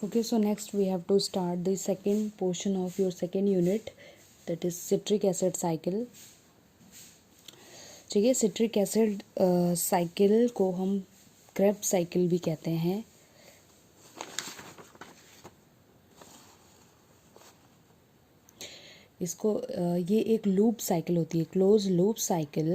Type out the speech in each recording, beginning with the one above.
Okay, so next we have to start the second portion of your second unit, that is citric acid cycle. ठीक है, citric acid cycle को हम Krebs cycle भी कहते हैं. इसको ये एक लूप साइकिल होती है, close loop cycle,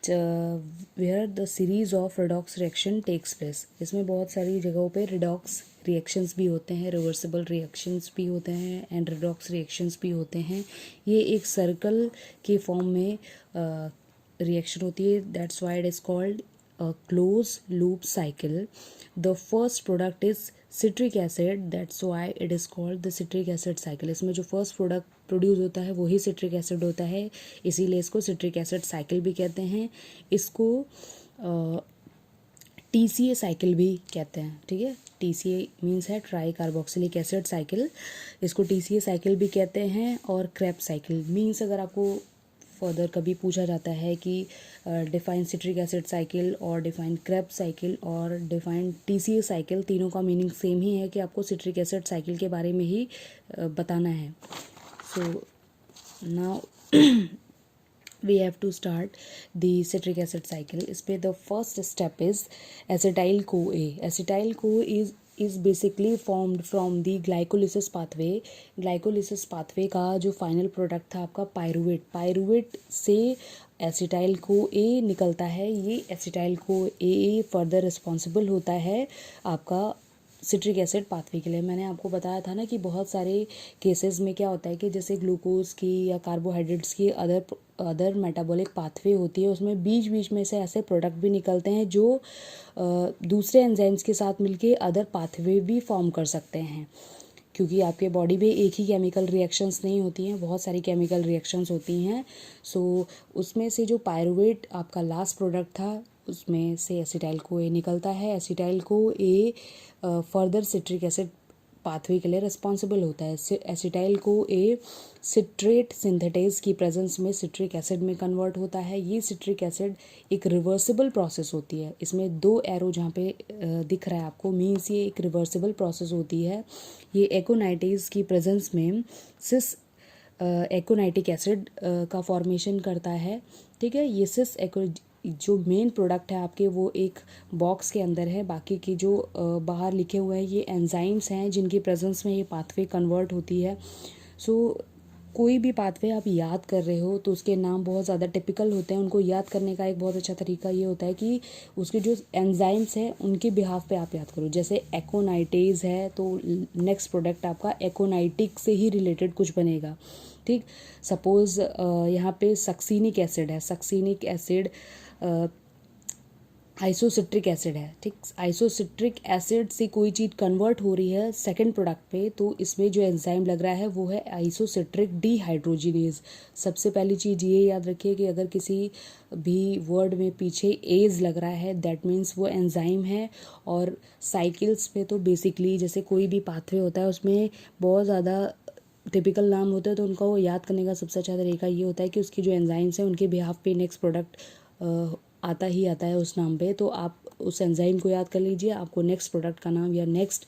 where the series of redox reaction takes place. इसमें बहुत सारी जगहों पे रिडॉक्स रिएक्शंस भी होते हैं, रिवर्सिबल रिएक्शंस भी होते हैं एंड रिडॉक्स रिएक्शंस भी होते हैं. ये एक सर्कल के फॉर्म में रिएक्शन होती है. That's why it is called close loop cycle. The first product is citric acid, that's why it is called the citric acid cycle. इसमें जो फर्स्ट प्रोडक्ट प्रोड्यूस होता है वही सिट्रिक एसिड होता है, इसीलिए इसको सिट्रिक एसिड साइकिल भी कहते हैं. इसको TCA साइकिल भी कहते हैं. ठीक है, TCA मीन्स है ट्राई कार्बोक्सिलिक एसिड साइकिल. इसको TCA साइकिल भी कहते हैं. और क्रेब्स साइकिल मीन्स, अगर आपको फर्दर कभी पूछा जाता है कि डिफाइन सिट्रिक एसिड साइकिल और डिफाइन क्रेब्स साइकिल और डिफाइन TCA साइकिल, तीनों का मीनिंग सेम ही है कि आपको सिट्रिक एसिड साइकिल के बारे में ही बताना है. So now we have to start the citric acid cycle. इस पे the first step is acetyl CoA. Acetyl CoA is basically formed from the glycolysis pathway. Glycolysis pathway का जो final product था आपका पायरुवेट से एसिटाइल CoA निकलता है. ये एसिटाइल CoA फर्दर रिस्पॉन्सिबल होता है आपका सिट्रिक एसिड पाथवे के लिए. मैंने आपको बताया था ना कि बहुत सारे केसेस में क्या होता है कि जैसे ग्लूकोज की या कार्बोहाइड्रेट्स की अदर मेटाबॉलिक पाथवे होती है, उसमें बीच बीच में से ऐसे प्रोडक्ट भी निकलते हैं जो दूसरे एंजाइम्स के साथ मिलके अदर पाथवे भी फॉर्म कर सकते हैं. क्योंकि आपके बॉडी में एक ही केमिकल रिएक्शंस नहीं होती हैं, बहुत सारी केमिकल रिएक्शंस होती हैं. सो उसमें से जो पायरुवेट आपका लास्ट प्रोडक्ट था, उसमें से एसिटाइल CoA निकलता है. Acetyl CoA further citric acid pathway के लिए रिस्पॉन्सिबल होता है. एसिटाइल CoA सिट्रेट सिंथेटेज की प्रेजेंस में सिट्रिक एसिड में कन्वर्ट होता है. ये सिट्रिक एसिड एक रिवर्सिबल प्रोसेस होती है. इसमें 2 एरो जहाँ पे दिख रहा है आपको, मीन्स ये एक रिवर्सिबल प्रोसेस होती है. ये एकोनाइटेज की प्रेजेंस में सिस एकोनाइटिक एसिड का फॉर्मेशन करता है. ठीक है, ये सिस जो मेन प्रोडक्ट है आपके वो एक बॉक्स के अंदर है. बाकी की जो बाहर लिखे हुए हैं ये एंजाइम्स हैं जिनकी प्रेजेंस में ये पाथवे कन्वर्ट होती है. सो कोई भी पाथवे आप याद कर रहे हो तो उसके नाम बहुत ज़्यादा टिपिकल होते हैं. उनको याद करने का एक बहुत अच्छा तरीका ये होता है कि उसके जो एंजाइम्स हैं उनके बिहाफ पे आप याद करो. जैसे एकोनाइटेज है तो नेक्स्ट प्रोडक्ट आपका एकोनाइटिक से ही रिलेटेड कुछ बनेगा. ठीक, सपोज यहाँ पे सक्सीनिक एसिड है. सक्सीनिक एसिड आइसोसिट्रिक एसिड है. ठीक, आइसोसिट्रिक एसिड से कोई चीज़ कन्वर्ट हो रही है सेकंड प्रोडक्ट पे, तो इसमें जो एंजाइम लग रहा है वो है आइसोसिट्रिक डीहाइड्रोजिनेज. सबसे पहली चीज़ ये याद रखिए कि अगर किसी भी वर्ड में पीछे एज लग रहा है दैट मीन्स वो एंजाइम है. और साइकिल्स पे तो बेसिकली जैसे कोई भी पाथवे होता है उसमें बहुत ज़्यादा टिपिकल नाम होता है, तो उनका वो याद करने का सबसे अच्छा तरीका ये होता है कि उसकी जो एंजाइम्स हैं उनके बिहाफ पे नेक्स्ट प्रोडक्ट आता ही आता है उस नाम पे. तो आप उस एंजाइम को याद कर लीजिए, आपको नेक्स्ट प्रोडक्ट का नाम या नेक्स्ट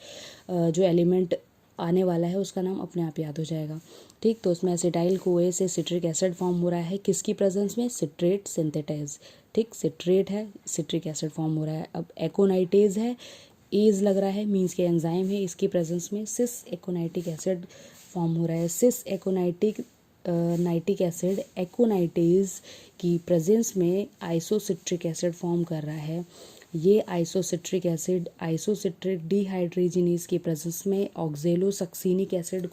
जो एलिमेंट आने वाला है उसका नाम अपने आप याद हो जाएगा. ठीक, तो उसमें एसिटाइल CoA से सिट्रिक एसिड फॉर्म हो रहा है. किसकी प्रेजेंस में? Citrate synthetase. ठीक, सिट्रेट है, सिट्रिक एसिड फॉर्म हो रहा है. अब एकोनाइटेज है, एज लग रहा है मीन्स के एंजाइम है, इसकी प्रेजेंस में सिस एकोनाइटिक एसिड फॉर्म हो रहा है. सिस एकोनाइटिक नाइटिक एसिड एकोनाइटेज की प्रेजेंस में आइसोसिट्रिक एसिड फॉर्म कर रहा है. ये आइसोसिट्रिक एसिड आइसोसिट्रिक डीहाइड्रोजिनेज की प्रेजेंस में ऑक्जेलोसक्सिनिक एसिड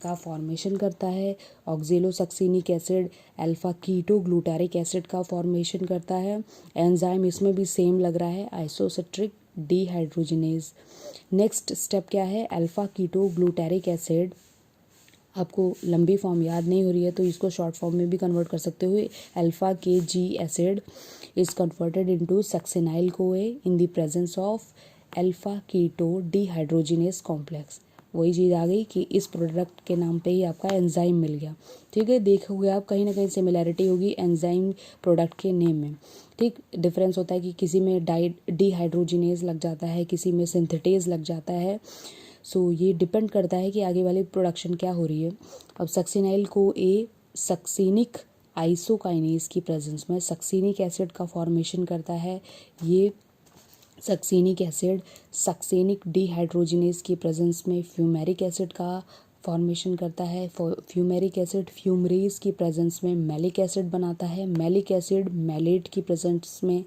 का फॉर्मेशन करता है. Oxalosuccinic acid alpha keto glutaric acid का फॉर्मेशन करता है. एंजाइम इसमें भी सेम लग रहा है, आइसोसिट्रिक डीहाइड्रोजिनेज. नेक्स्ट स्टेप क्या है? Alpha keto glutaric acid. आपको लंबी फॉर्म याद नहीं हो रही है तो इसको शॉर्ट फॉर्म में भी कन्वर्ट कर सकते हो. Alpha KG acid is converted into succinyl CoA in the presence of alpha keto dehydrogenase complex. वही चीज़ आ गई कि इस प्रोडक्ट के नाम पे ही आपका एंजाइम मिल गया. ठीक है, देखोगे आप कहीं ना कहीं सिमिलैरिटी होगी एंजाइम प्रोडक्ट के नेम में. ठीक, डिफरेंस होता है कि किसी में डीहाइड्रोजिनेज लग जाता है, किसी में सिंथेटेज लग जाता है. सो ये डिपेंड करता है कि आगे वाली प्रोडक्शन क्या हो रही है। अब सक्सिनाइल को ए सक्सिनिक आइसोकाइनेज की प्रेजेंस में सक्सिनिक एसिड का फॉर्मेशन करता है। ये सक्सिनिक एसिड सक्सेनिक डिहाइड्रोजिनेज की प्रेजेंस में फ्यूमेरिक एसिड का फॉर्मेशन करता है। फ्यूमेरिक एसिड फ्यूमरेज की प्रेजेंस में मैलिक एसिड बनाता है। मैलिक एसिड मैलेट की प्रेजेंस में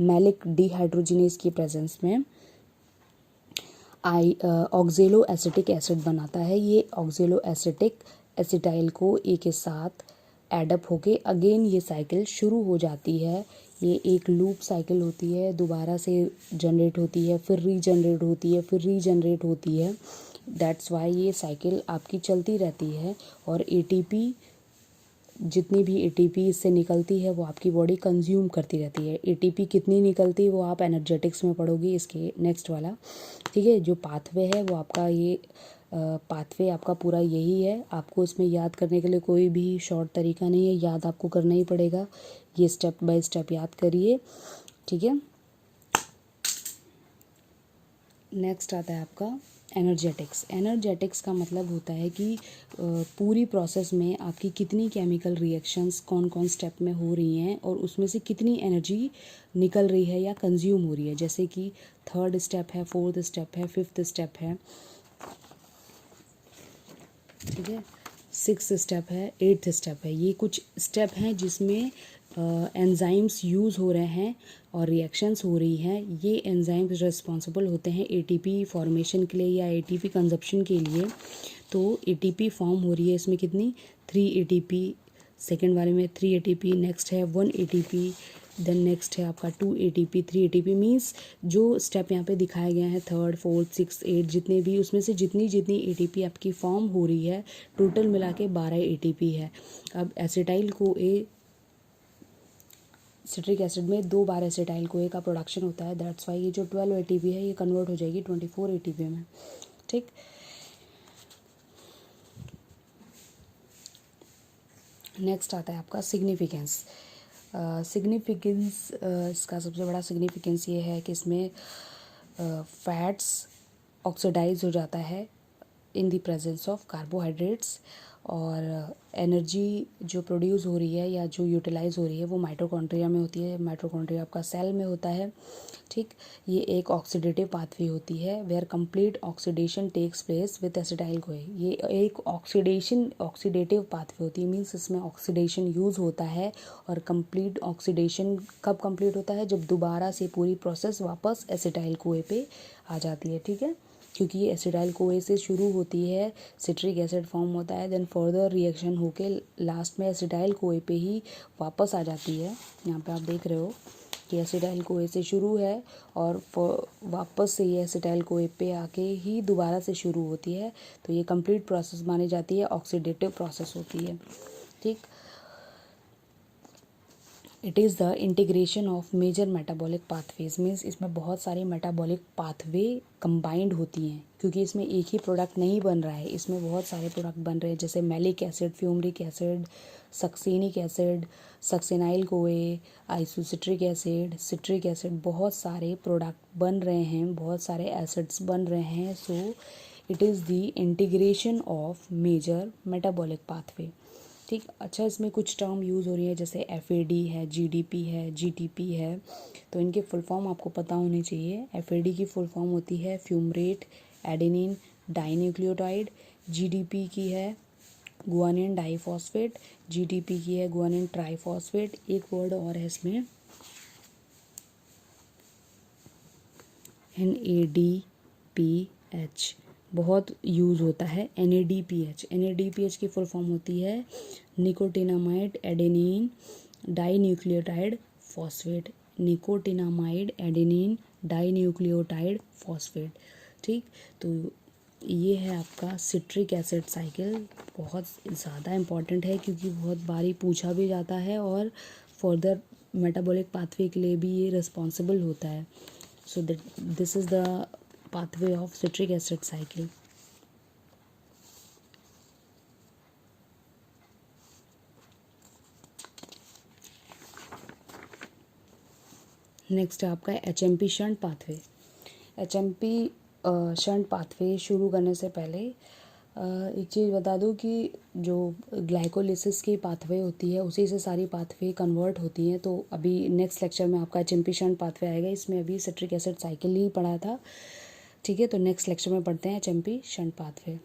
मैलिक डिहाइड्रोजिनेज की प्रेजेंस में ऑक्जेलो एसिटिक एसिड बनाता है। ये ऑक्जेलो एसिटिक एसिटाइल को ए के साथ एडअप होके अगेन ये साइकिल शुरू हो जाती है। ये एक लूप साइकिल होती है, दोबारा से जनरेट होती है, फिर रीजनरेट होती है, फिर रीजनरेट होती है। दैट्स वाई ये साइकिल आपकी चलती रहती है। और एटीपी जितनी भी एटीपी इससे निकलती है वो आपकी बॉडी कंज्यूम करती रहती है। एटीपी कितनी निकलती है वो आप एनर्जेटिक्स में पढ़ोगे इसके नेक्स्ट वाला, ठीक है। जो पाथवे है वो आपका ये पाथवे आपका पूरा यही है। आपको इसमें याद करने के लिए कोई भी शॉर्ट तरीका नहीं है, याद आपको करना ही पड़ेगा। ये स्टेप बाय स्टेप याद करिए, ठीक है। नेक्स्ट आता है आपका एनर्जेटिक्स। एनर्जेटिक्स का मतलब होता है कि पूरी प्रोसेस में आपकी कितनी केमिकल रिएक्शंस कौन कौन स्टेप में हो रही हैं और उसमें से कितनी एनर्जी निकल रही है या कंज्यूम हो रही है। जैसे कि थर्ड स्टेप है, फोर्थ स्टेप है, फिफ्थ स्टेप है, ठीक है, सिक्स्थ स्टेप है, एट्थ स्टेप है। ये कुछ स्टेप हैं जिसमें एंजाइम्स यूज़ हो रहे हैं और रिएक्शंस हो रही हैं। ये एंजाइम्स रिस्पॉन्सिबल होते हैं एटीपी फॉर्मेशन के लिए या एटीपी कंजप्शन के लिए। तो एटीपी फॉर्म हो रही है इसमें कितनी 3 एटीपी, सेकेंड वाले में 3 एटीपी, नेक्स्ट है 1 एटीपी, देन नेक्स्ट है आपका 2 एटीपी, 3 एटीपी। मीन्स जो स्टेप यहाँ पे दिखाए गए हैं थर्ड फोर्थ सिक्स एट जितने भी, उसमें से जितनी जितनी एटीपी आपकी फॉर्म हो रही है टोटल मिला के 12 एटीपी है। अब एसिटाइल को ए सिट्रिक एसिड में 2 बार एसिटाइल को ए का प्रोडक्शन होता है। दैट्स वाई ये जो 12 एटीपी है ये कन्वर्ट हो जाएगी 24 एटीपी में, ठीक। नेक्स्ट आता है आपका सिग्निफिकेंस। सिग्निफिकेंस इसका सबसे बड़ा सिग्निफिकेंस ये है कि इसमें फैट्स ऑक्सीडाइज हो जाता है इन द प्रेजेंस ऑफ कार्बोहाइड्रेट्स और एनर्जी जो प्रोड्यूस हो रही है या जो यूटिलाइज हो रही है वो माइटोकॉन्ड्रिया में होती है। माइटोकॉन्ड्रिया आपका सेल में होता है, ठीक। ये एक ऑक्सीडेटिव पाथवे होती है where complete oxidation takes place with acetyl CoA. ये एक ऑक्सीडेटिव पाथवे होती है, मीन्स इसमें ऑक्सीडेशन यूज़ होता है। और कंप्लीट ऑक्सीडेशन कब कंप्लीट होता है, जब दोबारा से पूरी प्रोसेस वापस एसिटाइल कोए पे आ जाती है, ठीक है। क्योंकि ये एसिटाइल कोए से शुरू होती है, सिट्रिक एसिड फॉर्म होता है, देन फर्दर रिएक्शन होके लास्ट में एसिटाइल कोए पे ही वापस आ जाती है। यहाँ पे आप देख रहे हो कि एसिटाइल कोए से शुरू है और वापस से ये एसिटाइल कोए पे आके ही दोबारा से शुरू होती है। तो ये कंप्लीट प्रोसेस मानी जाती है, ऑक्सीडेटिव प्रोसेस होती है, ठीक। It is the integration of major metabolic pathways. Means इसमें बहुत सारे मेटाबॉलिक पाथवे कंबाइंड होती हैं, क्योंकि इसमें एक ही प्रोडक्ट नहीं बन रहा है, इसमें बहुत सारे प्रोडक्ट बन रहे हैं। जैसे malic acid, fumaric acid, succinic acid, succinyl CoA, isocitric acid, citric acid, बहुत सारे प्रोडक्ट बन रहे हैं, बहुत सारे एसिड्स बन रहे हैं। So it is the integration of major metabolic pathway, ठीक। अच्छा, इसमें कुछ टर्म यूज़ हो रही है जैसे FAD है, GDP है, GTP है, तो इनके फुल फॉर्म आपको पता होने चाहिए। FAD की फुल फॉर्म होती है फ्यूमरेट एडेनिन डाइन्यूक्लियोटाइड, GDP की है गुआनिन डाइफॉस्फेट, GTP की है गुआनिन ट्राइफॉस्फेट। एक वर्ड और है इसमें NADPH बहुत यूज़ होता है। NADPH की फुल फॉर्म होती है nicotinamide adenine dinucleotide phosphate. Nicotinamide adenine dinucleotide phosphate, ठीक। तो ये है आपका सिट्रिक एसिड साइकिल। बहुत ज़्यादा इम्पॉर्टेंट है क्योंकि बहुत बारी पूछा भी जाता है और फर्दर मेटाबॉलिक पाथवे के लिए भी ये रिस्पॉन्सिबल होता है। So this is the pathway of citric acid cycle. Next है आपका HMP shunt pathway. HMP shunt pathway शुरू करने से पहले एक चीज़ बता दूं कि जो ग्लाइकोलिसिस की पाथवे होती है उसी से सारी पाथवे कन्वर्ट होती हैं। तो अभी नेक्स्ट लेक्चर में आपका एचएमपी शंट पाथवे आएगा। इसमें अभी सिट्रिक एसिड साइकिल ही पढ़ा था, ठीक है। तो नेक्स्ट लेक्चर में पढ़ते हैं एचएमपी शंट पाथवे।